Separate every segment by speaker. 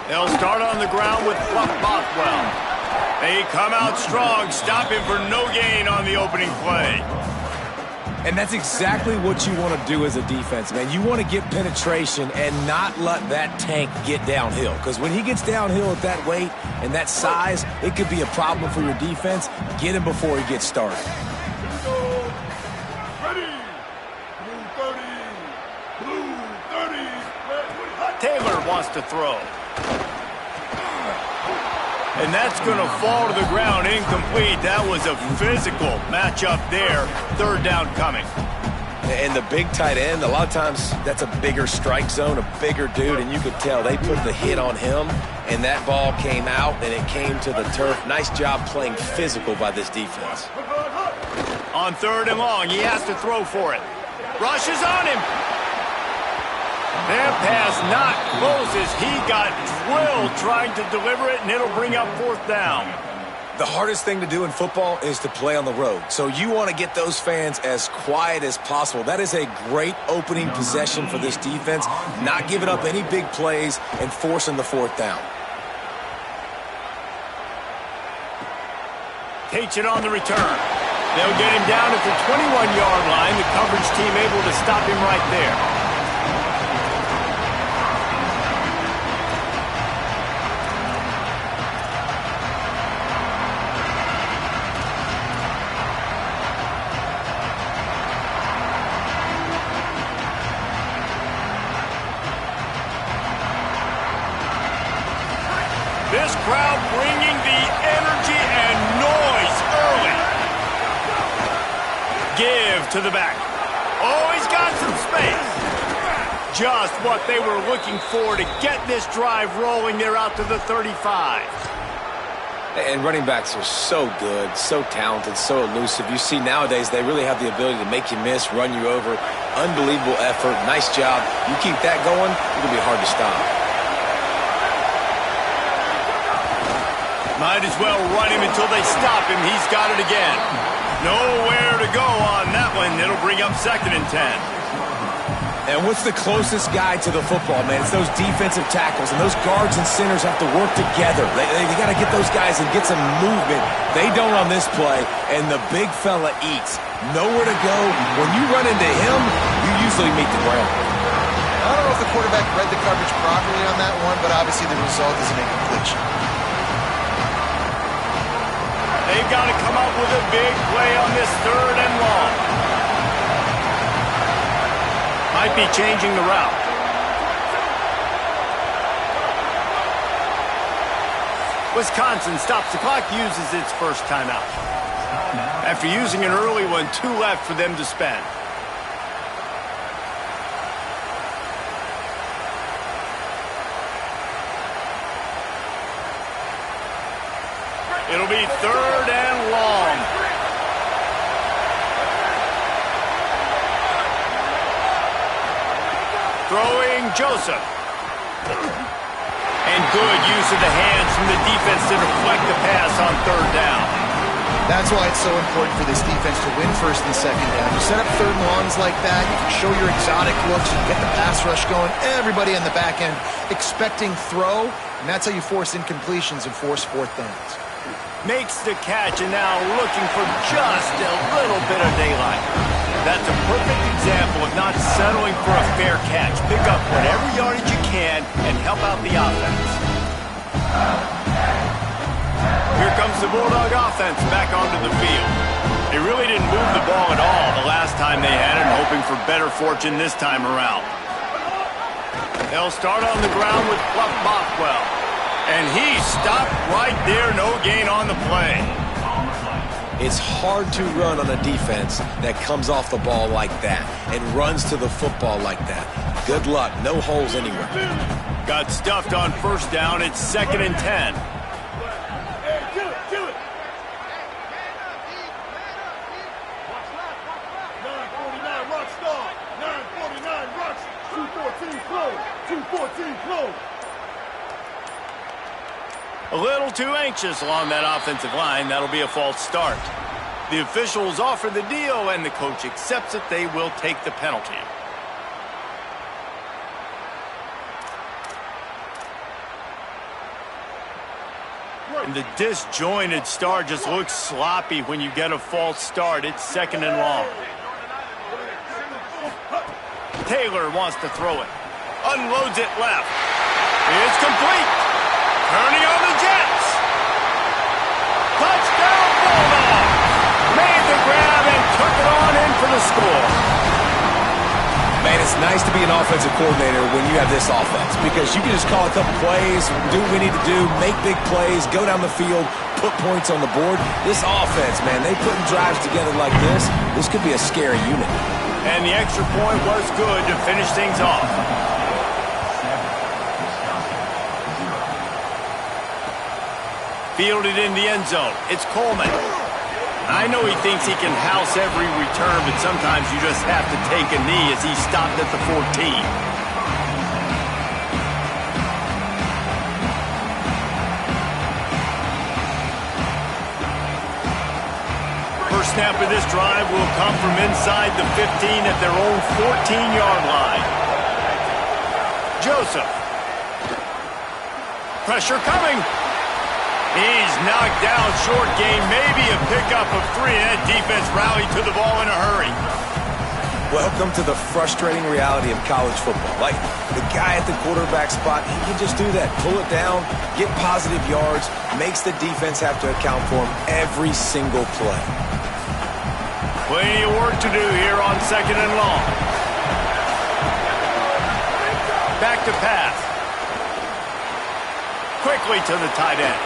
Speaker 1: They'll start on the ground with Fluff Bothwell. They come out strong, stopping for no gain on the opening play.
Speaker 2: And that's exactly what you want to do as a defense, man. You want to get penetration and not let that tank get downhill. Because when he gets downhill at that weight and that size, it could be a problem for your defense. Get him before he gets started.
Speaker 1: Taylor wants to throw. And that's going to fall to the ground incomplete. That was a physical matchup there. Third down coming.
Speaker 2: And the big tight end, a lot of times that's a bigger strike zone, a bigger dude, and you could tell they put the hit on him, and that ball came out, and it came to the turf. Nice job playing physical by this defense.
Speaker 1: On third and long, he has to throw for it. Rushes on him. That pass not close as he got drilled trying to deliver it, and it'll bring up fourth down.
Speaker 2: The hardest thing to do in football is to play on the road. So you want to get those fans as quiet as possible. That is a great opening possession for this defense, not giving up any big plays and forcing the fourth down.
Speaker 1: Takes it on the return. They'll get him down at the 21-yard line. The coverage team able to stop him right there. This crowd bringing the energy and noise early. Give to the back. Oh, he's got some space. Just what they were looking for to get this drive rolling. They're out to the 35.
Speaker 2: And running backs are so good, so talented, so elusive. You see nowadays they really have the ability to make you miss, run you over. Unbelievable effort. Nice job. You keep that going, it'll be hard to stop.
Speaker 1: Might as well run him until they stop him. He's got it again. Nowhere to go on that one. It'll bring up second and 10.
Speaker 2: And what's the closest guy to the football, man? It's those defensive tackles, and those guards and centers have to work together. They got to get those guys and get some movement. They don't on this play, and the big fella eats. Nowhere to go. When you run into him, you usually meet the ground.
Speaker 3: I don't know if the quarterback read the coverage properly on that one, but obviously the result is an incompletion.
Speaker 1: They've got to come up with a big play on this third and long. Might be changing the route. Wisconsin stops the clock, uses its first timeout. After using an early one, 2 left for them to spend. It'll be third and long. Throwing Joseph. And good use of the hands from the defense to deflect the pass on third down.
Speaker 3: That's why it's so important for this defense to win first and second down. You set up third and longs like that, you can show your exotic looks, you can get the pass rush going, everybody on the back end expecting throw, and that's how you force incompletions and force fourth downs.
Speaker 1: Makes the catch and now looking for just a little bit of daylight. That's a perfect example of not settling for a fair catch. Pick up whatever yardage you can and help out the offense. Here comes the Bulldog offense back onto the field. They really didn't move the ball at all the last time they had it, hoping for better fortune this time around. They'll start on the ground with Fluff Bothwell. And he stopped right there, no gain on the play.
Speaker 2: It's hard to run on a defense that comes off the ball like that and runs to the football like that. Good luck, no holes anywhere.
Speaker 1: Got stuffed on first down, it's second and 10. A little too anxious along that offensive line. That'll be a false start. The officials offer the deal, and the coach accepts it. They will take the penalty. And the disjointed start just looks sloppy when you get a false start. It's 2nd and long. Taylor wants to throw it. Unloads it left. It's complete. Turning on the Jets. Touchdown Bulldogs. Made the grab and took it on in for the score.
Speaker 2: Man, it's nice to be an offensive coordinator when you have this offense because you can just call a couple plays, do what we need to do, make big plays, go down the field, put points on the board. This offense, man, they putting drives together like this could be a scary unit.
Speaker 1: And the extra point was good to finish things off. Fielded in the end zone. It's Coleman. I know he thinks he can house every return, but sometimes you just have to take a knee as he stopped at the 14. First snap of this drive will come from inside the 15 at their own 14-yard line. Joseph. Pressure coming. He's knocked down, short gain, maybe a pickup of 3. That defense rallied to the ball in a hurry.
Speaker 2: Welcome to the frustrating reality of college football. Like, the guy at the quarterback spot, he can just do that. Pull it down, get positive yards, makes the defense have to account for him every single play.
Speaker 1: Plenty of work to do here on 2nd and long. Back to pass. Quickly to the tight end.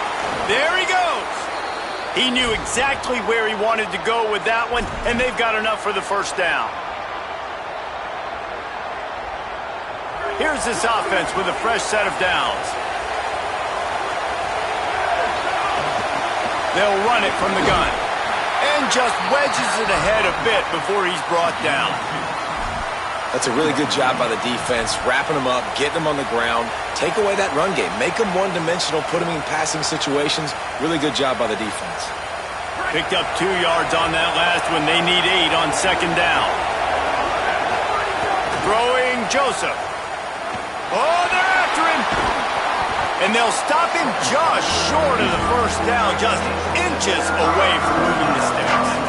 Speaker 1: There he goes. He knew exactly where he wanted to go with that one, and they've got enough for the first down. Here's this offense with a fresh set of downs. They'll run it from the gun. And just wedges it ahead a bit before he's brought down.
Speaker 2: That's a really good job by the defense, wrapping them up, getting them on the ground, take away that run game, make them one-dimensional, put them in passing situations. Really good job by the defense.
Speaker 1: Picked up 2 yards on that last one. They need 8 on 2nd down. Throwing Joseph. Oh, they're after him. And they'll stop him just short of the first down, just inches away from moving the sticks.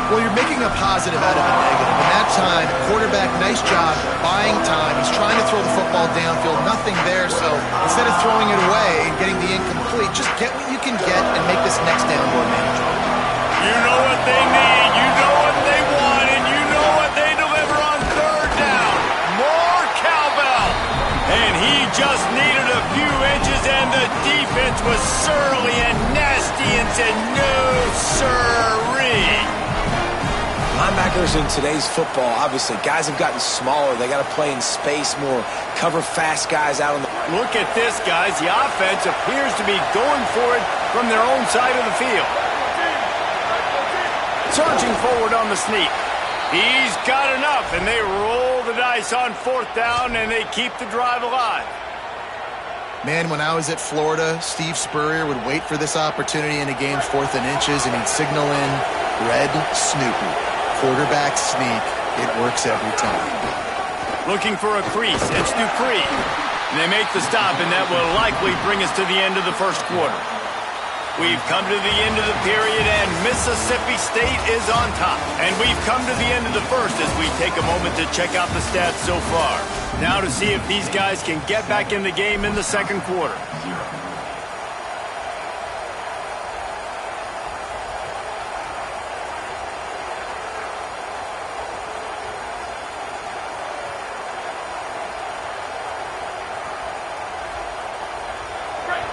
Speaker 3: Well, you're making a positive out of a negative. In that time, quarterback, nice job, buying time. He's trying to throw the football downfield, nothing there. So instead of throwing it away and getting the incomplete, just get what you can get and make this next down more manageable.
Speaker 1: You know what they need, you know what they want, and you know what they deliver on 3rd down. More cowbell. And he just needed a few inches, and the defense was surly and nasty and said, no, sirree.
Speaker 2: Linebackers in today's football, obviously, guys have gotten smaller. They got to play in space more, cover fast guys out on the...
Speaker 1: Look at this, guys. The offense appears to be going for it from their own side of the field. Surging forward on the sneak. He's got enough, and they roll the dice on 4th down, and they keep the drive alive.
Speaker 3: Man, when I was at Florida, Steve Spurrier would wait for this opportunity in a game's 4th and inches, and he'd signal in Red Snoopy. Quarterback sneak. It works every time.
Speaker 1: Looking for a crease. It's Dupree. And they make the stop, and that will likely bring us to the end of the first quarter. We've come to the end of the period, and Mississippi State is on top. And we've come to the end of the first as we take a moment to check out the stats so far. Now to see if these guys can get back in the game in the 2nd quarter.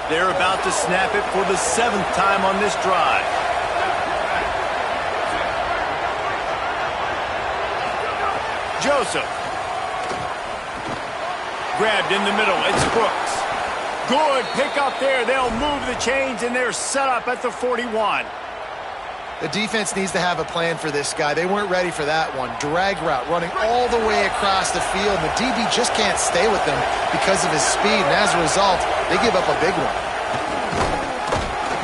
Speaker 1: They're about to snap it for the 7th time on this drive. Joseph. Grabbed in the middle. It's Brooks. Good pick up there. They'll move the chains, and they're set up at the 41.
Speaker 3: The defense needs to have a plan for this guy. They weren't ready for that one. Drag route, running all the way across the field. And the DB just can't stay with them because of his speed. And as a result, they give up a big one.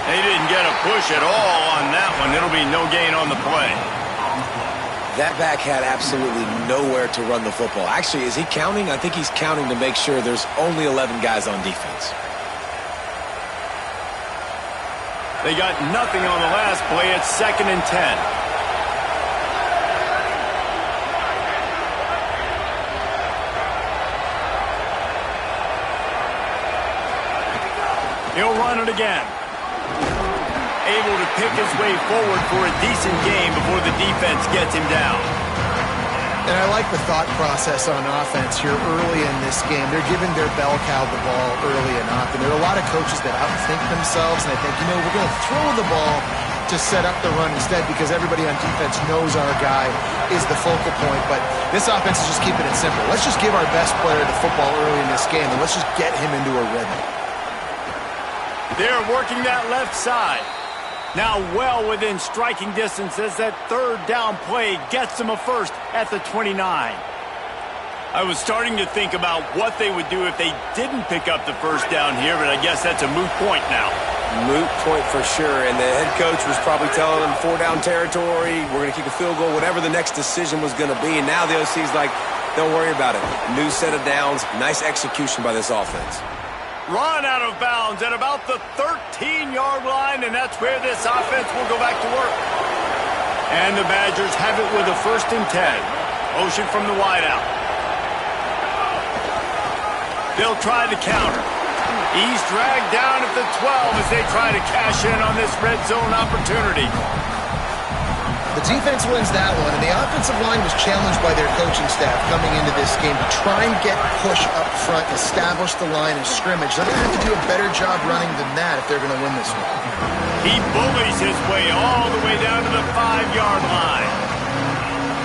Speaker 1: They didn't get a push at all on that one. It'll be no gain on the play.
Speaker 2: That back had absolutely nowhere to run the football. Actually, is he counting? I think he's counting to make sure there's only 11 guys on defense.
Speaker 1: They got nothing on the last play. It's 2nd and 10. He'll run it again. Able to pick his way forward for a decent game before the defense gets him down.
Speaker 3: And I like the thought process on offense here early in this game. They're giving their bell cow the ball early enough. And there are a lot of coaches that outthink themselves, and they think, you know, we're going to throw the ball to set up the run instead because everybody on defense knows our guy is the focal point. But this offense is just keeping it simple. Let's just give our best player the football early in this game, and let's just get him into a rhythm.
Speaker 1: They're working that left side. Now well within striking distance as that 3rd down play gets them a first at the 29. I was starting to think about what they would do if they didn't pick up the first down here, but I guess that's a moot point now.
Speaker 2: Moot point for sure, and the head coach was probably telling them 4-down territory, we're going to kick a field goal, whatever the next decision was going to be, and now the OC's like, don't worry about it. New set of downs, nice execution by this offense.
Speaker 1: Run out of bounds at about the 13-yard line, and that's where this offense will go back to work. And the Badgers have it with a 1st and 10. Ocean from the wideout. They'll try the counter. He's dragged down at the 12 as they try to cash in on this red zone opportunity.
Speaker 3: The defense wins that one, and the offensive line was challenged by their coaching staff coming into this game to try and get push up front, establish the line of scrimmage. They're going to have to do a better job running than that if they're going to win this one.
Speaker 1: He bullies his way all the way down to the 5-yard line.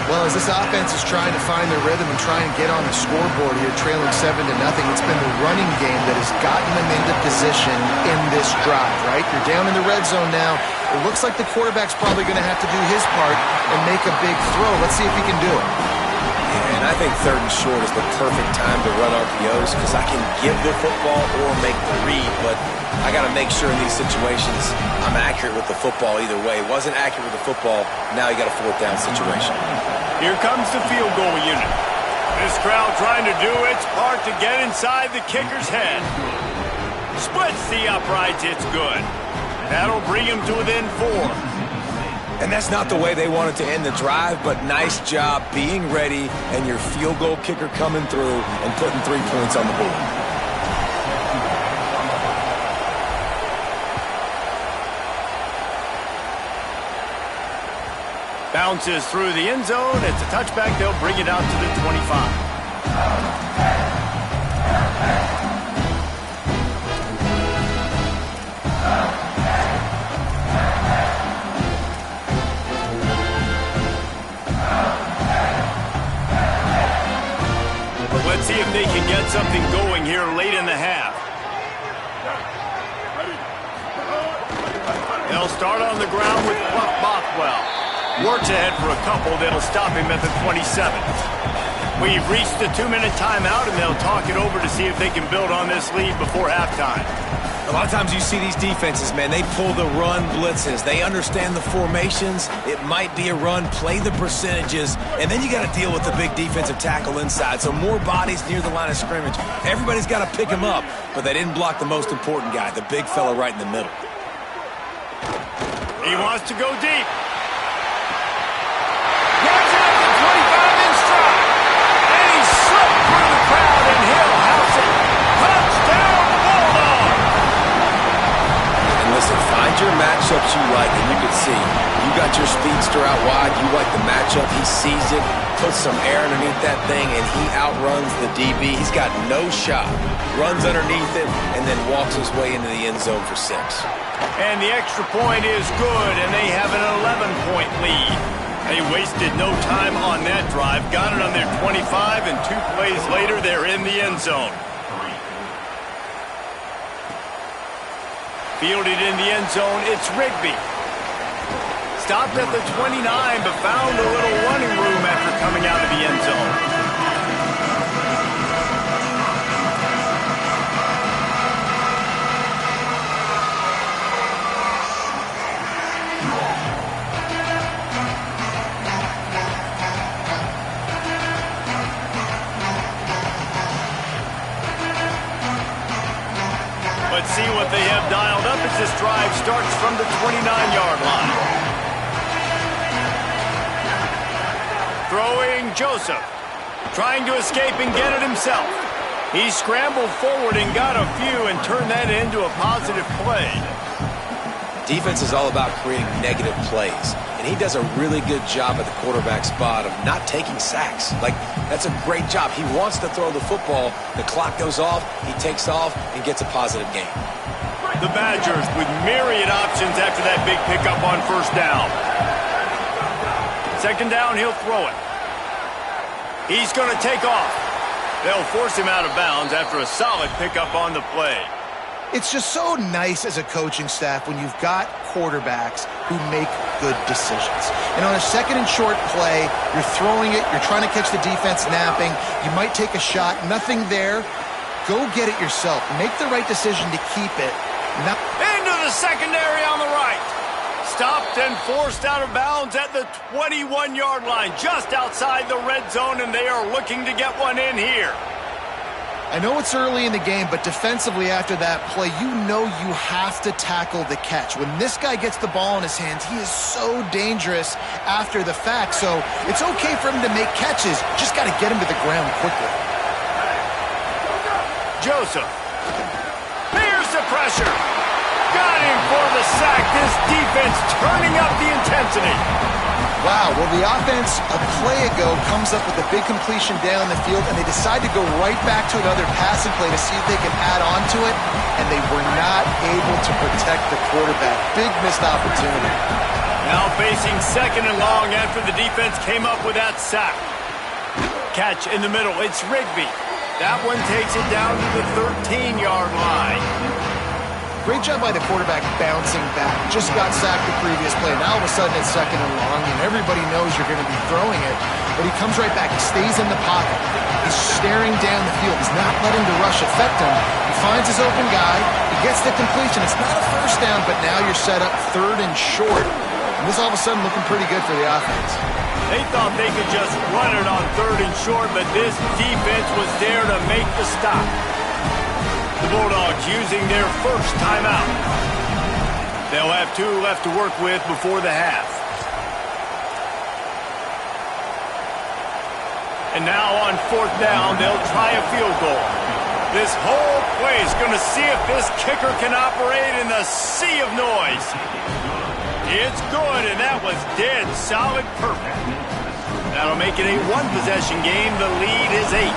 Speaker 3: Well, as this offense is trying to find their rhythm and try and get on the scoreboard here, trailing 7-0, it's been the running game that has gotten them into position in this drive, right? You're down in the red zone now. It looks like the quarterback's probably going to have to do his part and make a big throw. Let's see if he can do it.
Speaker 2: Yeah, and I think 3rd and short is the perfect time to run RPOs because I can give the football or make the read, but I got to make sure in these situations I'm accurate with the football either way. Wasn't accurate with the football, now you got a 4th down situation.
Speaker 1: Here comes the field goal unit. This crowd trying to do its part to get inside the kicker's head. Splits the uprights, it's good. That'll bring him to within 4.
Speaker 2: And that's not the way they wanted to end the drive, but nice job being ready and your field goal kicker coming through and putting 3 points on the board.
Speaker 1: Bounces through the end zone. It's a touchback. They'll bring it out to the 25. Let's see if they can get something going here late in the half. They'll start on the ground with Bothwell. Works ahead for a couple. They'll stop him at the 27. We've reached the 2-minute timeout, and they'll talk it over to see if they can build on this lead before halftime.
Speaker 2: A lot of times you see these defenses, man, they pull the run blitzes. They understand the formations. It might be a run, play the percentages, and then you got to deal with the big defensive tackle inside. So more bodies near the line of scrimmage. Everybody's got to pick him up, but they didn't block the most important guy, the big fella right in the middle.
Speaker 1: He wants to go deep. Runs out the 25 in stride. And he slipped through the crowd, and he'll house it. Touchdown, Bulldog!
Speaker 2: And listen, find your matchups you like, and you can see. You got your speedster out wide. You like the matchup. He sees it, puts some air underneath that thing, and he outruns the DB. He's got no shot. Runs underneath it, and then walks his way into the end zone for 6.
Speaker 1: And the extra point is good, and they have an 11-point lead. They wasted no time on that drive. Got it on their 25, and 2 plays later, they're in the end zone. Fielded in the end zone, it's Rigby. Stopped at the 29, but found a little running room after coming out of the end zone. Let's see what they have dialed up. It's this drive starts from the 29-yard line. Throwing Joseph. Trying to escape and get it himself. He scrambled forward and got a few and turned that into a positive play.
Speaker 2: Defense is all about creating negative plays, and he does a really good job at the quarterback spot of not taking sacks. Like, that's a great job. He wants to throw the football. The clock goes off, he takes off, and gets a positive gain.
Speaker 1: The Badgers with myriad options after that big pickup on first down. Second down, he'll throw it. He's going to take off. They'll force him out of bounds after a solid pickup on the play.
Speaker 3: It's just so nice as a coaching staff when you've got quarterbacks who make good decisions. And on a second and short play, you're throwing it, you're trying to catch the defense napping, you might take a shot, nothing there. Go get it yourself. Make the right decision to keep it.
Speaker 1: Into the secondary on the right. Stopped and forced out of bounds at the 21-yard line, just outside the red zone, and they are looking to get one in here.
Speaker 3: I know it's early in the game, but defensively after that play, you know you have to tackle the catch. When this guy gets the ball in his hands, he is so dangerous after the fact. So it's okay for him to make catches. Just got to get him to the ground quickly.
Speaker 1: Joseph. Here's the pressure. Got him for the sack. This defense turning up the intensity.
Speaker 3: Wow, well, the offense a play ago comes up with a big completion down the field, and they decide to go right back to another passing play to see if they can add on to it, and they were not able to protect the quarterback. Big missed opportunity.
Speaker 1: Now facing second and long after the defense came up with that sack. Catch in the middle. It's Rigby. That one takes it down to the 13-yard line.
Speaker 3: Great job by the quarterback bouncing back. Just got sacked the previous play. Now all of a sudden it's second and long, and everybody knows you're going to be throwing it. But he comes right back. He stays in the pocket. He's staring down the field. He's not letting the rush affect him. He finds his open guy. He gets the completion. It's not a first down, but now you're set up third and short. And this all of a sudden looking pretty good for the offense.
Speaker 1: They thought they could just run it on third and short, but this defense was there to make the stop. The Bulldogs using their first timeout. They'll have 2 left to work with before the half. And now on fourth down, they'll try a field goal. This whole play is going to see if this kicker can operate in the sea of noise. It's good, and that was dead solid perfect. That'll make it a one-possession game. The lead is 8.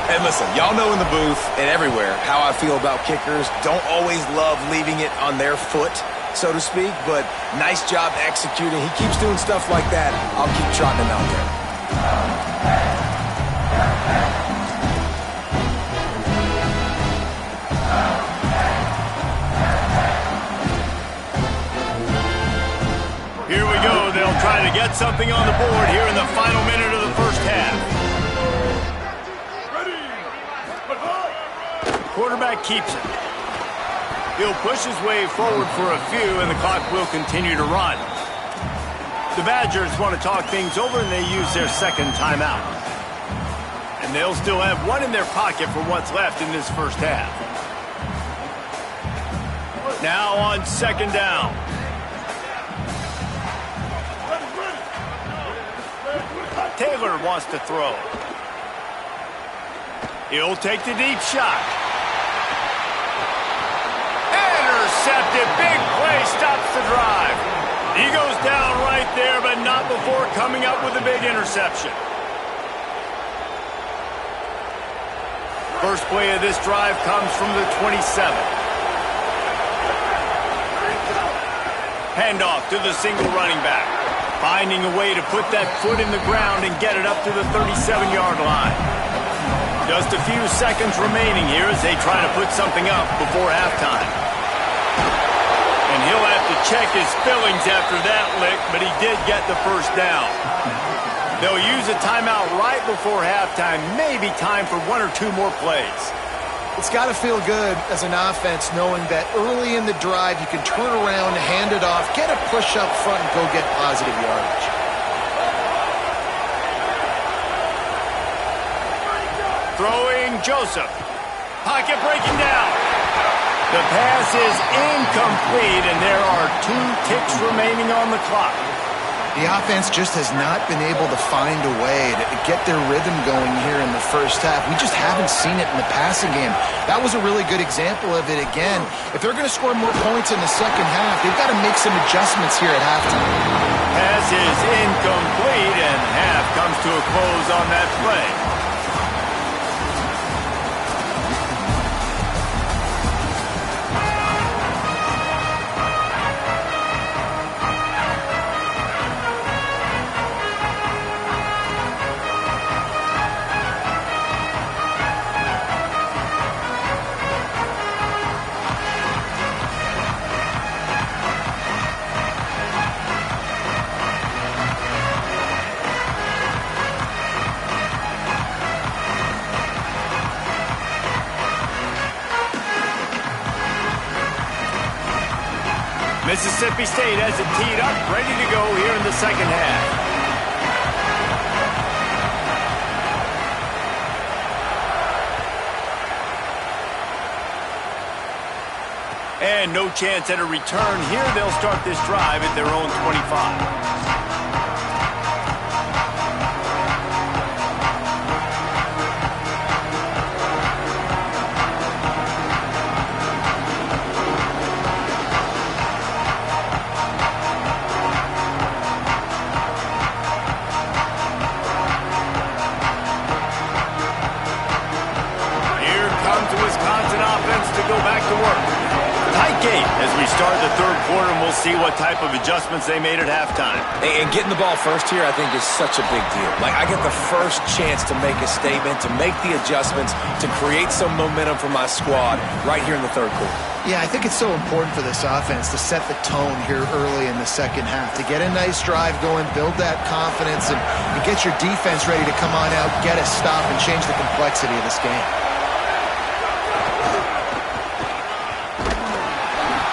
Speaker 2: And listen, y'all know in the booth and everywhere how I feel about kickers. Don't always love leaving it on their foot, so to speak, but nice job executing. He keeps doing stuff like that. I'll keep trotting him out there.
Speaker 1: Here we go. They'll try to get something on the board here in the final minute of the first half. Quarterback keeps it. He'll push his way forward for a few, and the clock will continue to run. The Badgers want to talk things over, and they use their second timeout. And they'll still have one in their pocket for what's left in this first half. Now on second down. Taylor wants to throw. He'll take the deep shot. Intercepted. Big play stops the drive. He goes down right there, but not before coming up with a big interception. First play of this drive comes from the 27. Handoff to the single running back. Finding a way to put that foot in the ground and get it up to the 37-yard line. Just a few seconds remaining here as they try to put something up before halftime. And he'll have to check his fillings after that lick, but he did get the first down. They'll use a timeout right before halftime. Maybe time for 1 or 2 more plays.
Speaker 3: It's got to feel good as an offense knowing that early in the drive you can turn around, hand it off, get a push up front, and go get positive yardage.
Speaker 1: Throwing Joseph. Pocket breaking down. The pass is incomplete, and there are 2 ticks remaining on the clock.
Speaker 3: The offense just has not been able to find a way to get their rhythm going here in the first half. We just haven't seen it in the passing game. That was a really good example of it again. If they're going to score more points in the second half, they've got to make some adjustments here at halftime.
Speaker 1: Pass is incomplete, and half comes to a close on that play. Mississippi State has it teed up, ready to go here in the second half. And no chance at a return here. They'll start this drive at their own 25. Go back to work. Tight game as we start the third quarter, and we'll see what type of adjustments they made at halftime.
Speaker 2: And getting the ball first here, I think, is such a big deal. Like, I get the first chance to make a statement, to make the adjustments, to create some momentum for my squad right here in the third quarter.
Speaker 3: Yeah, I think it's so important for this offense to set the tone here early in the second half, to get a nice drive going, build that confidence, and get your defense ready to come on out, get a stop, and change the complexity of this game.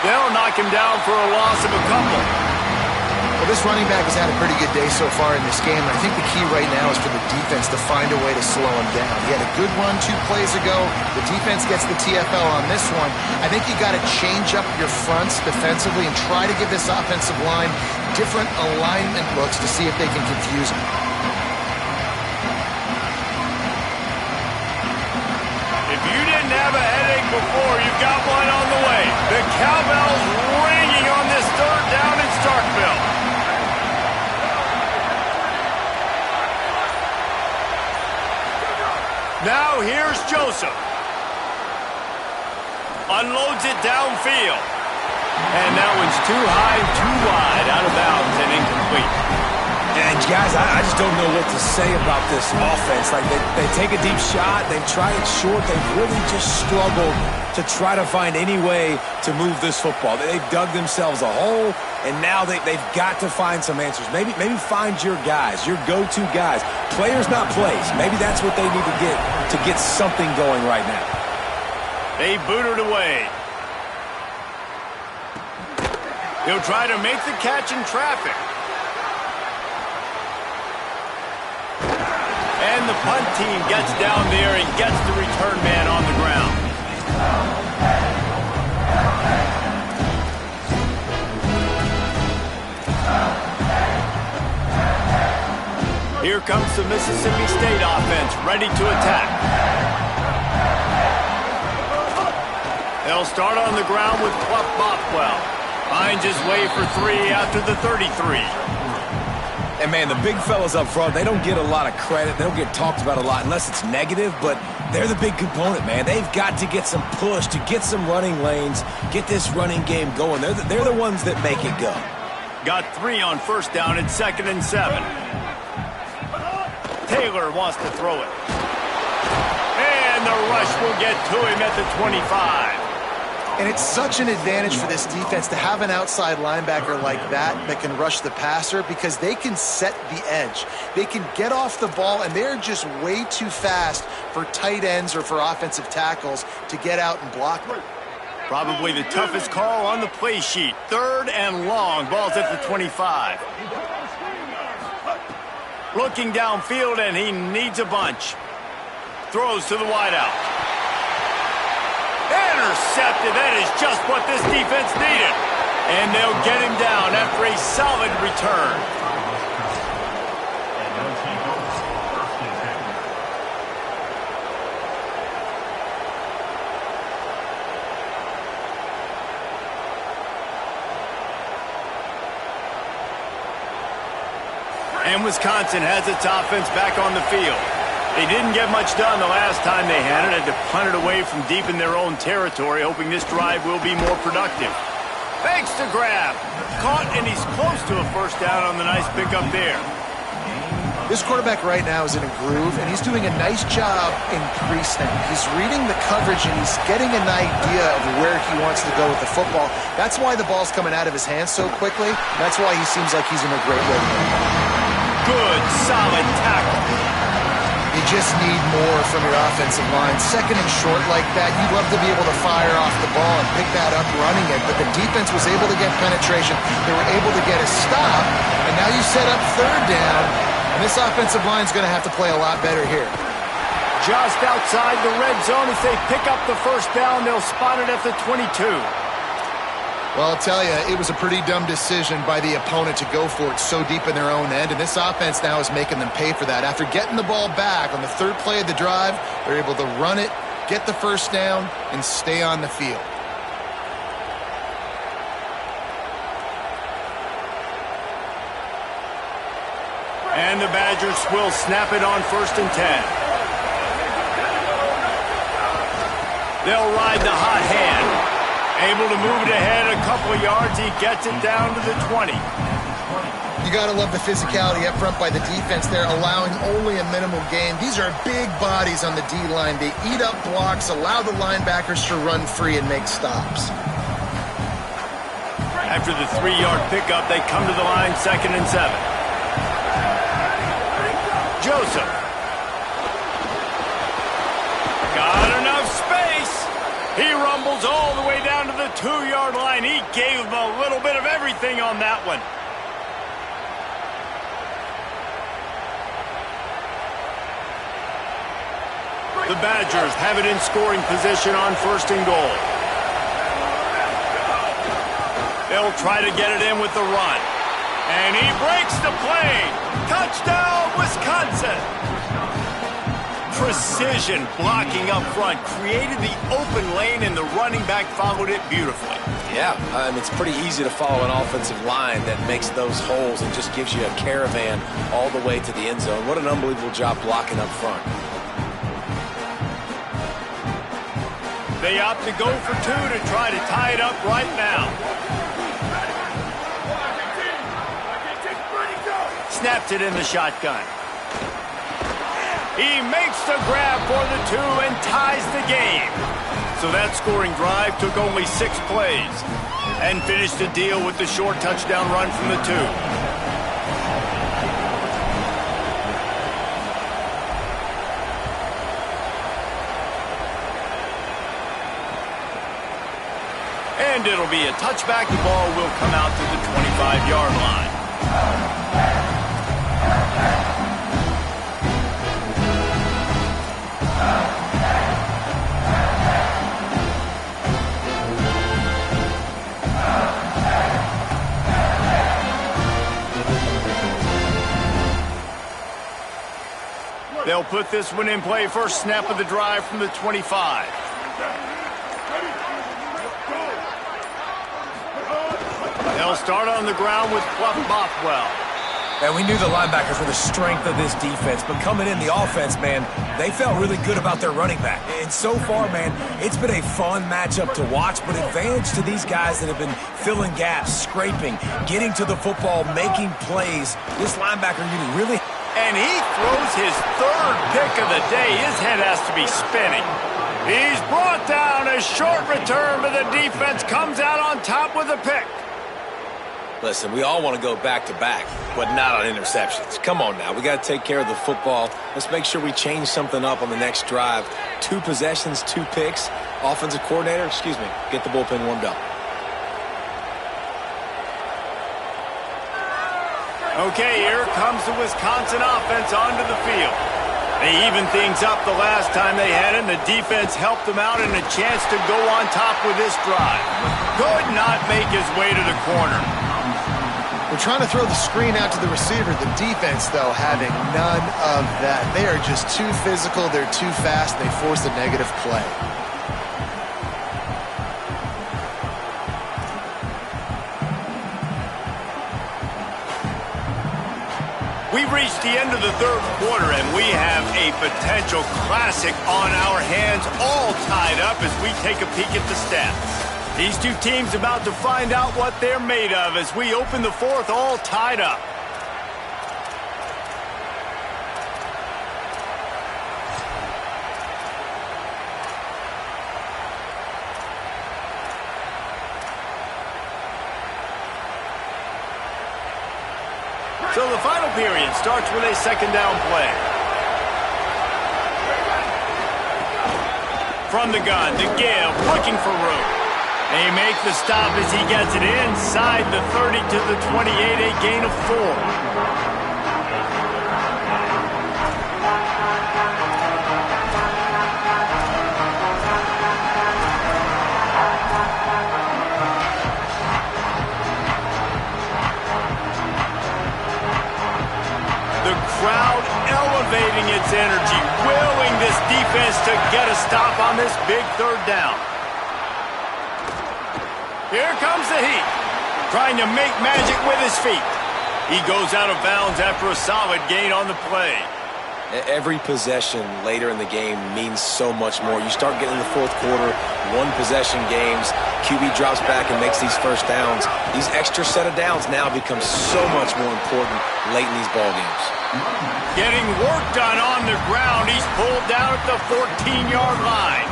Speaker 1: They'll knock him down for a loss of a couple.
Speaker 3: Well, this running back has had a pretty good day so far in this game, and I think the key right now is for the defense to find a way to slow him down. He had a good run 2 plays ago. The defense gets the TFL on this one. I think you got to change up your fronts defensively and try to give this offensive line different alignment looks to see if they can confuse him.
Speaker 1: If you didn't have a headache before, you've got one on the way. The cowbell's ringing on this third down in Starkville. Now here's Joseph. Unloads it downfield. And that one's too high, too wide, out of bounds and incomplete.
Speaker 2: And guys, I just don't know what to say about this offense. Like, they take a deep shot, they try it short, they've really just struggled to try to find any way to move this football. They've dug themselves a hole, and now they've got to find some answers. Maybe find your guys, your go-to guys. Players, not plays. Maybe that's what they need to get something going right now.
Speaker 1: They boot it away. He'll try to make the catch in traffic. And the punt team gets down there and gets the return man on the ground. Here comes the Mississippi State offense, ready to attack. They'll start on the ground with Clef Bothwell. Finds his way for 3 after the 33.
Speaker 2: And, man, the big fellas up front, they don't get a lot of credit. They don't get talked about a lot unless it's negative, but they're the big component, man. They've got to get some push, to get some running lanes, get this running game going. They're the ones that make it go.
Speaker 1: Got 3 on first down at 2nd and 7. Taylor wants to throw it. And the rush will get to him at the 25.
Speaker 3: And it's such an advantage for this defense to have an outside linebacker like that can rush the passer, because they can set the edge. They can get off the ball, and they're just way too fast for tight ends or for offensive tackles to get out and block them.
Speaker 1: Probably the toughest call on the play sheet. 3rd and long. Ball's at the 25. Looking downfield, and he needs a bunch. Throws to the wideout. Intercepted. That is just what this defense needed. And they'll get him down after a solid return. And Wisconsin has its offense back on the field. They didn't get much done the last time they had it. Had to punt it away from deep in their own territory, hoping this drive will be more productive. Fakes the grab. Caught, and he's close to a first down on the nice pickup there.
Speaker 3: This quarterback right now is in a groove, and he's doing a nice job in pre-snap. He's reading the coverage, and he's getting an idea of where he wants to go with the football. That's why the ball's coming out of his hands so quickly. That's why he seems like he's in a great way.
Speaker 1: Good, solid tackle.
Speaker 3: You just need more from your offensive line. Second and short like that, you'd love to be able to fire off the ball and pick that up running it, but the defense was able to get penetration. They were able to get a stop, and now you set up third down, and this offensive line is going to have to play a lot better here.
Speaker 1: Just outside the red zone. If they pick up the first down, they'll spot it at the 22.
Speaker 3: Well, I'll tell you, it was a pretty dumb decision by the opponent to go for it so deep in their own end, and this offense now is making them pay for that. After getting the ball back on the third play of the drive, they're able to run it, get the first down, and stay on the field.
Speaker 1: And the Badgers will snap it on 1st and 10. They'll ride the hot hand. Able to move it ahead a couple of yards. He gets it down to the 20.
Speaker 3: You got to love the physicality up front by the defense. They're allowing only a minimal gain. These are big bodies on the D-line. They eat up blocks, allow the linebackers to run free and make stops.
Speaker 1: After the 3-yard pickup, they come to the line 2nd and 7. Joseph. Got enough space. He rumbles all the way down to the 2-yard line. He gave him a little bit of everything on that one. The Badgers have it in scoring position on 1st and goal. They'll try to get it in with the run. And he breaks the play. Touchdown, Wisconsin. Precision blocking up front created the open lane, and the running back followed it beautifully.
Speaker 2: Yeah, it's pretty easy to follow an offensive line that makes those holes and just gives you a caravan all the way to the end zone. What an unbelievable job blocking up front.
Speaker 1: They opt to go for 2 to try to tie it up right now. Snaps it in the shotgun. He makes the grab for the 2 and ties the game. So that scoring drive took only 6 plays and finished the deal with the short touchdown run from the 2. And it'll be a touchback. The ball will come out to the 25-yard line. They'll put this one in play. First snap of the drive from the 25. They'll start on the ground with Pluff Bothwell.
Speaker 2: And we knew the linebackers were the strength of this defense, but coming in the offense, man, they felt really good about their running back. And so far, man, it's been a fun matchup to watch, but advantage to these guys that have been filling gaps, scraping, getting to the football, making plays. This linebacker unit really...
Speaker 1: And he throws his 3rd pick of the day. His head has to be spinning. He's brought down. A short return, but the defense comes out on top with a pick.
Speaker 2: Listen, we all want to go back-to-back, but not on interceptions. Come on now. We got to take care of the football. Let's make sure we change something up on the next drive. 2 possessions, 2 picks. Offensive coordinator, get the bullpen warmed up.
Speaker 1: Okay, here comes the Wisconsin offense onto the field. They evened things up the last time they had it, and the defense helped them out and a chance to go on top with this drive. Could not make his way to the corner.
Speaker 3: They're trying to throw the screen out to the receiver. The defense, though, having none of that. They are just too physical. They're too fast. They force a negative play.
Speaker 1: We've reached the end of the third quarter, and we have a potential classic on our hands, all tied up as we take a peek at the stats. These two teams about to find out what they're made of as we open the fourth, all tied up. So the final period starts with a second down play. From the gun, the give, looking for room. They make the stop as he gets it inside the 30 to the 28, a gain of 4. Crowd elevating its energy, willing this defense to get a stop on this big third down. Here comes the Heat, trying to make magic with his feet. He goes out of bounds after a solid gain on the play.
Speaker 2: Every possession later in the game means so much more. You start getting in the fourth quarter, one-possession games, QB drops back and makes these first downs. These extra set of downs now become so much more important late in these ball games.
Speaker 1: Getting work done on the ground. He's pulled down at the 14-yard line.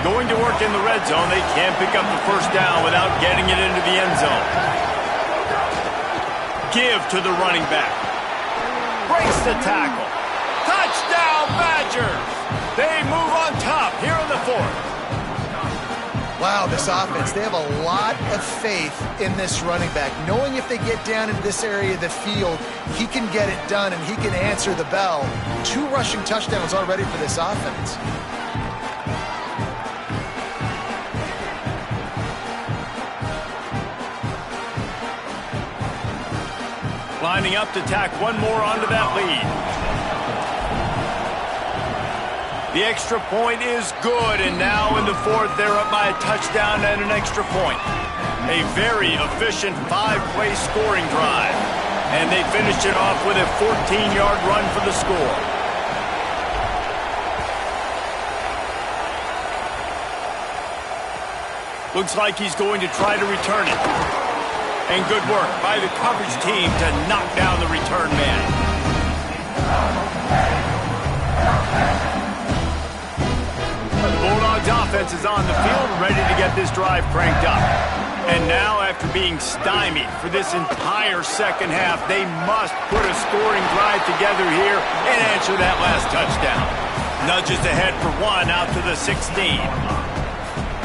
Speaker 1: Going to work in the red zone. They can't pick up the first down without getting it into the end zone. Give to the running back. Breaks the tackle. Touchdown, Badgers! They move on top here in the fourth.
Speaker 3: Wow, this offense, they have a lot of faith in this running back, knowing if they get down into this area of the field, he can get it done and he can answer the bell. 2 rushing touchdowns already for this offense.
Speaker 1: Lining up to tack one more onto that lead. The extra point is good, and now in the fourth, they're up by a touchdown and an extra point. A very efficient 5-play scoring drive, and they finished it off with a 14-yard run for the score. Looks like he's going to try to return it. And good work by the coverage team to knock down the return man. The Bulldogs offense is on the field, ready to get this drive cranked up. And now, after being stymied for this entire second half, they must put a scoring drive together here and answer that last touchdown. Nudges ahead for 1 out to the 16.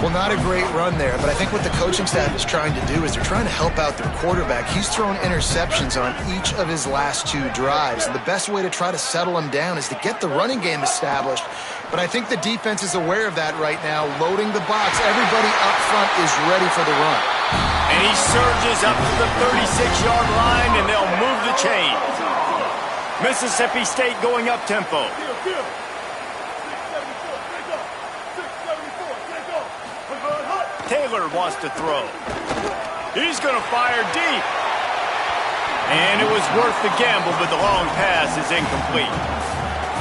Speaker 3: Well, not a great run there, but I think what the coaching staff is trying to do is they're trying to help out their quarterback. He's thrown interceptions on each of his last 2 drives, and the best way to try to settle him down is to get the running game established. But I think the defense is aware of that right now, loading the box. Everybody up front is ready for the run.
Speaker 1: And he surges up to the 36-yard line, and they'll move the chains. Mississippi State going up tempo. Taylor wants to throw. He's going to fire deep. And it was worth the gamble, but the long pass is incomplete.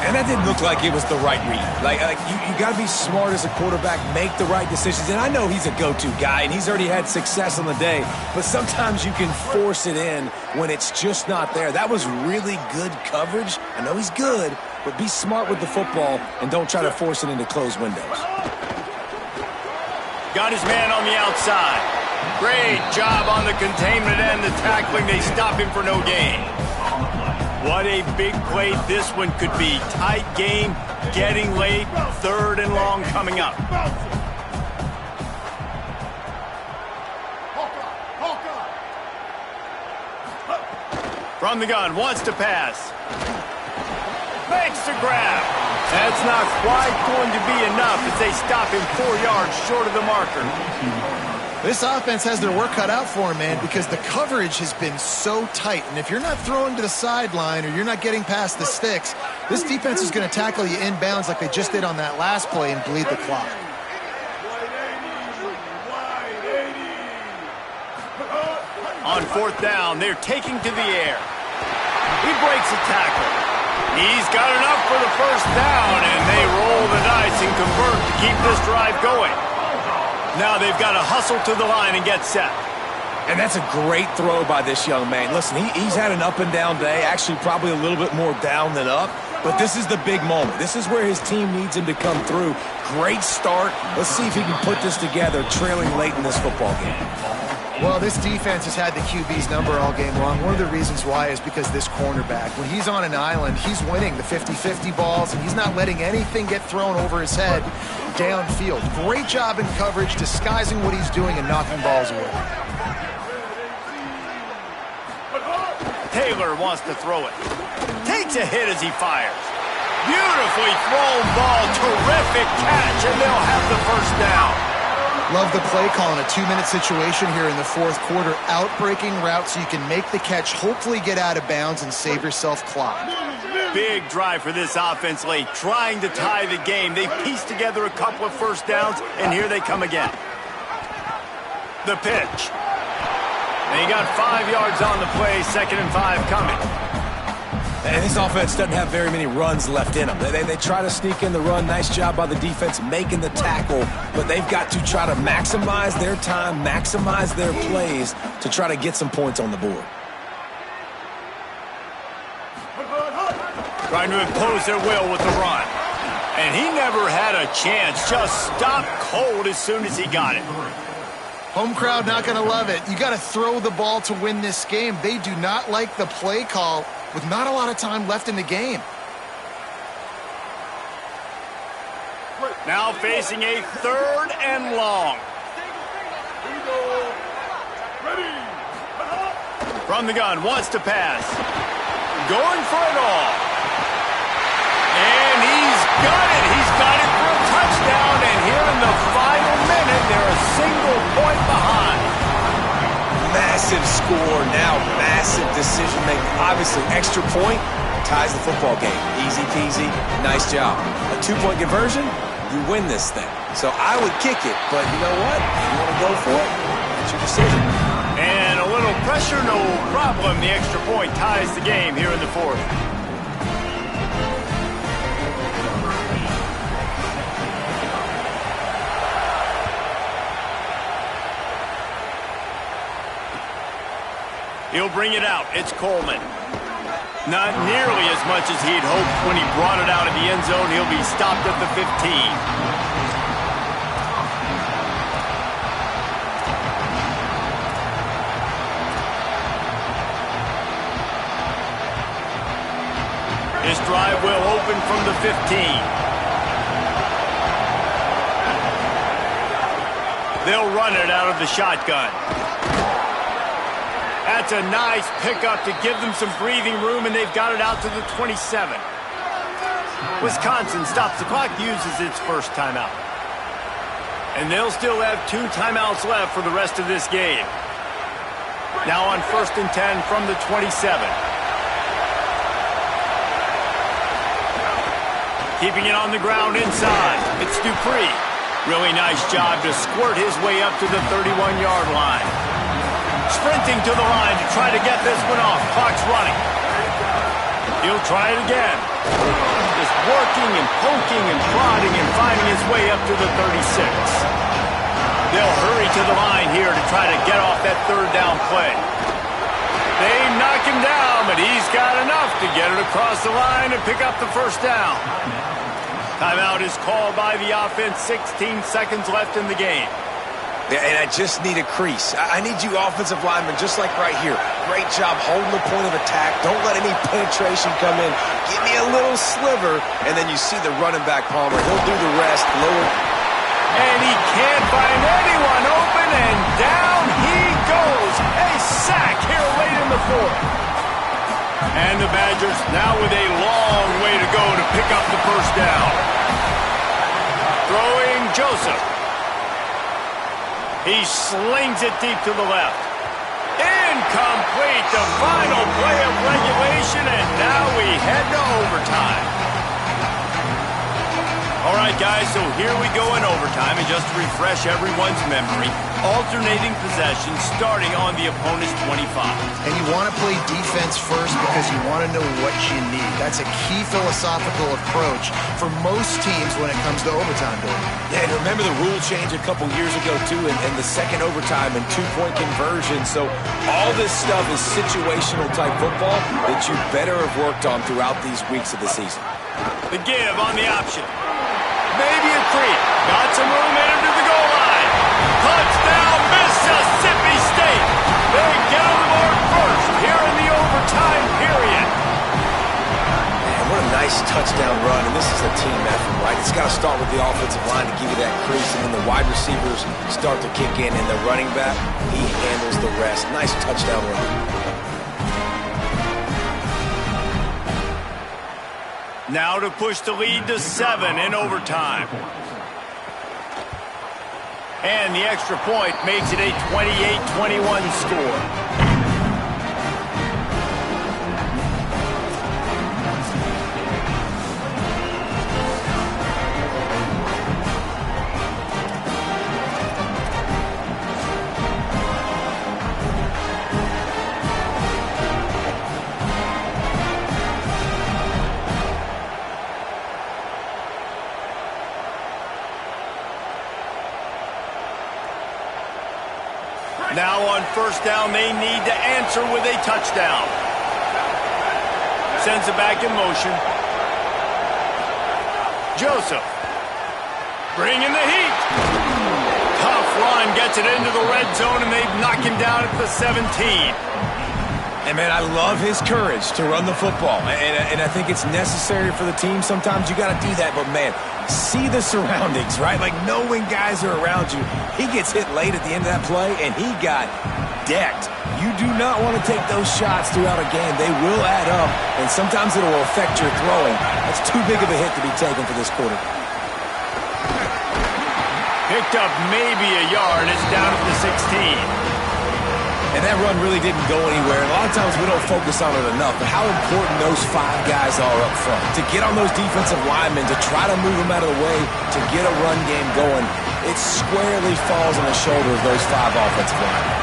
Speaker 2: And that didn't look like it was the right read. Like you got to be smart as a quarterback, make the right decisions. And I know he's a go-to guy, and he's already had success on the day. But sometimes you can force it in when it's just not there. That was really good coverage. I know he's good, but be smart with the football and don't try to force it into closed windows.
Speaker 1: Got his man on the outside. Great job on the containment and the tackling. They stop him for no gain. What a big play this one could be. Tight game, getting late, 3rd and long coming up. From the gun, wants to pass. Makes the grab. That's not quite going to be enough as they stop him 4 yards short of the marker.
Speaker 3: This offense has their work cut out for them, man, because the coverage has been so tight. And if you're not throwing to the sideline or you're not getting past the sticks, this defense is going to tackle you inbounds like they just did on that last play and bleed the clock.
Speaker 1: On fourth down, they're taking to the air. He breaks a tackle. He's got enough for the first down, and they roll the dice and convert to keep this drive going. Now they've got to hustle to the line and get set.
Speaker 2: And that's a great throw by this young man. Listen, he's had an up-and-down day, actually probably a little bit more down than up, but this is the big moment. This is where his team needs him to come through. Great start. Let's see if he can put this together, trailing late in this football game.
Speaker 3: Well, this defense has had the QB's number all game long. One of the reasons why is because this cornerback, when he's on an island, he's winning the 50-50 balls, and he's not letting anything get thrown over his head downfield. Great job in coverage, disguising what he's doing and knocking balls away.
Speaker 1: Taylor wants to throw it. Takes a hit as he fires. Beautifully thrown ball. Terrific catch, and they'll have the first down.
Speaker 3: Love the play call in a 2-minute situation here in the fourth quarter. Out-breaking route so you can make the catch, hopefully get out of bounds, and save yourself clock.
Speaker 1: Big drive for this offense late, trying to tie the game. They pieced together a couple of first downs, and here they come again. The pitch. And he got 5 yards on the play, 2nd and 5 coming.
Speaker 2: And this offense doesn't have very many runs left in them. They try to sneak in the run. Nice job by the defense making the tackle. But they've got to try to maximize their time, maximize their plays to try to get some points on the board.
Speaker 1: Trying to impose their will with the run. And he never had a chance. Just stopped cold as soon as he got it.
Speaker 3: Home crowd not going to love it. You got to throw the ball to win this game. They do not like the play call with not a lot of time left in the game.
Speaker 1: Now facing a 3rd and long. From the gun, wants to pass. Going for it all. And he's got it. He's got it for a touchdown. And here in the final minute, they're a single point behind.
Speaker 2: Massive score, now massive decision making. Obviously, extra point ties the football game. Easy peasy, nice job. A 2-point conversion, you win this thing. So I would kick it, but you know what? If you want to go for it, that's your decision.
Speaker 1: And a little pressure, no problem. The extra point ties the game here in the 4th. He'll bring it out. It's Coleman. Not nearly as much as he'd hoped when he brought it out of the end zone. He'll be stopped at the 15. This drive will open from the 15. They'll run it out of the shotgun. That's a nice pickup to give them some breathing room, and they've got it out to the 27. Wisconsin stops the clock, uses its first timeout. And they'll still have 2 timeouts left for the rest of this game. Now on 1st and 10 from the 27. Keeping it on the ground inside. It's Dupree. Really nice job to squirt his way up to the 31-yard line. Sprinting to the line to try to get this one off. Clock's running. He'll try it again. Just working and poking and prodding and finding his way up to the 36. They'll hurry to the line here to try to get off that 3rd down play. They knock him down, but he's got enough to get it across the line and pick up the first down. Timeout is called by the offense. 16 seconds left in the game.
Speaker 2: Yeah, and I just need a crease. I need you offensive linemen, just like right here. Great job holding the point of attack. Don't let any penetration come in. Give me a little sliver, and then you see the running back, Palmer. He'll do the rest. Lower.
Speaker 1: And he can't find anyone open, and down he goes. A sack here late in the 4th. And the Badgers now with a long way to go to pick up the first down. Throwing Joseph. He slings it deep to the left. Incomplete, the final play of regulation, and now we head to overtime. All right, guys, so here we go in overtime, and just to refresh everyone's memory, alternating possession starting on the opponent's 25.
Speaker 3: And you want to play defense first because you want to know what you need. That's a key philosophical approach for most teams when it comes to overtime, Bill.
Speaker 2: Yeah, and remember the rule change a couple years ago, too, and the second overtime and two-point conversion. So all this stuff is situational type football that you better have worked on throughout these weeks of the season.
Speaker 1: The give on the option. Maybe a creep. Got some room headed to the goal line. Touchdown, Mississippi State. They get on the board first here in the overtime period.
Speaker 2: Man, what a nice touchdown run, and this is a team effort, right? It's got to start with the offensive line to give you that crease, and then the wide receivers start to kick in, and the running back, he handles the rest. Nice touchdown run.
Speaker 1: Now to push the lead to 7 in overtime. And the extra point makes it a 28-21 score. Now on first down, they need to answer with a touchdown. Sends it back in motion. Joseph. Bringing the heat. Tough run, gets it into the red zone, and they've knocked him down at the 17.
Speaker 2: And, man, I love his courage to run the football. And I think it's necessary for the team. Sometimes you got to do that. But, man, see the surroundings, right? Like, know when guys are around you. He gets hit late at the end of that play, and he got decked. You do not want to take those shots throughout a game. They will add up, and sometimes it will affect your throwing. That's too big of a hit to be taken for this quarter.
Speaker 1: Picked up maybe a yard. It's down at the 16.
Speaker 2: And that run really didn't go anywhere. And a lot of times we don't focus on it enough, but how important those 5 guys are up front. To get on those defensive linemen, to try to move them out of the way, to get a run game going, it squarely falls on the shoulder of those 5 offensive linemen.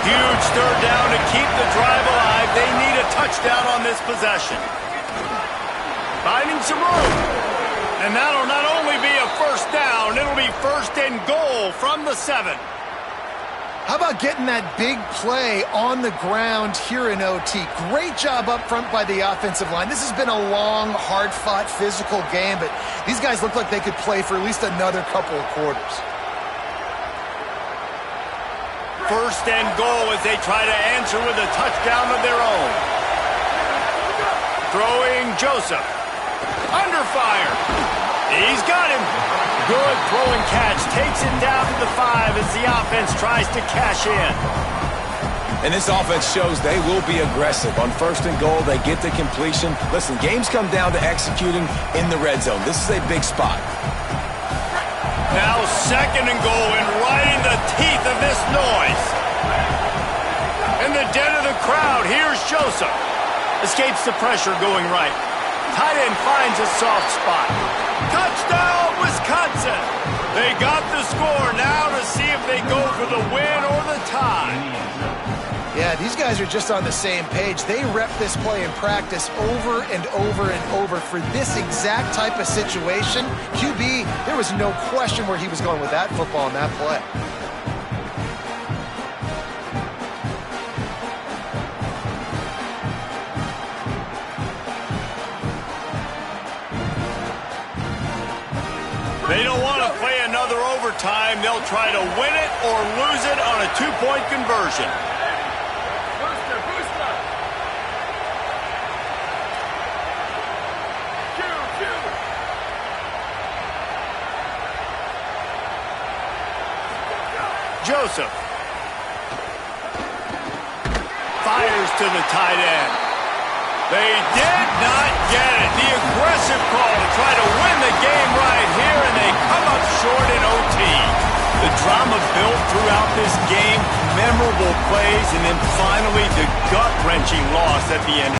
Speaker 1: Huge third down to keep the drive alive. They need a touchdown on this possession. Finding some room. And that'll not only be a first down, it'll be first and goal from the 7.
Speaker 3: How about getting that big play on the ground here in OT? Great job up front by the offensive line. This has been a long, hard-fought, physical game, but these guys look like they could play for at least another couple of quarters.
Speaker 1: First and goal as they try to answer with a touchdown of their own. Throwing Joseph. Under fire. He's got him. Good throwing catch. Takes it down to the 5 as the offense tries to cash in.
Speaker 2: And this offense shows they will be aggressive. On first and goal, they get the completion. Listen, games come down to executing in the red zone. This is a big spot.
Speaker 1: Now second and goal, and right in the teeth of this noise. In the den of the crowd, here's Joseph. Escapes the pressure going right. Tight end finds a soft spot. Touchdown, Wisconsin! They got the score now to see if they go for the win or the tie.
Speaker 3: Yeah, these guys are just on the same page. They rep this play in practice over and over and over for this exact type of situation. QB, there was no question where he was going with that football in that play.
Speaker 1: They don't want to play another overtime. They'll try to win it or lose it on a 2-point conversion. Joseph. Fires to the tight end. They did not get it. The aggressive call to try to win the game right here, and they come up short in OT. The drama built throughout this game, memorable plays, and then finally the gut-wrenching loss at the end.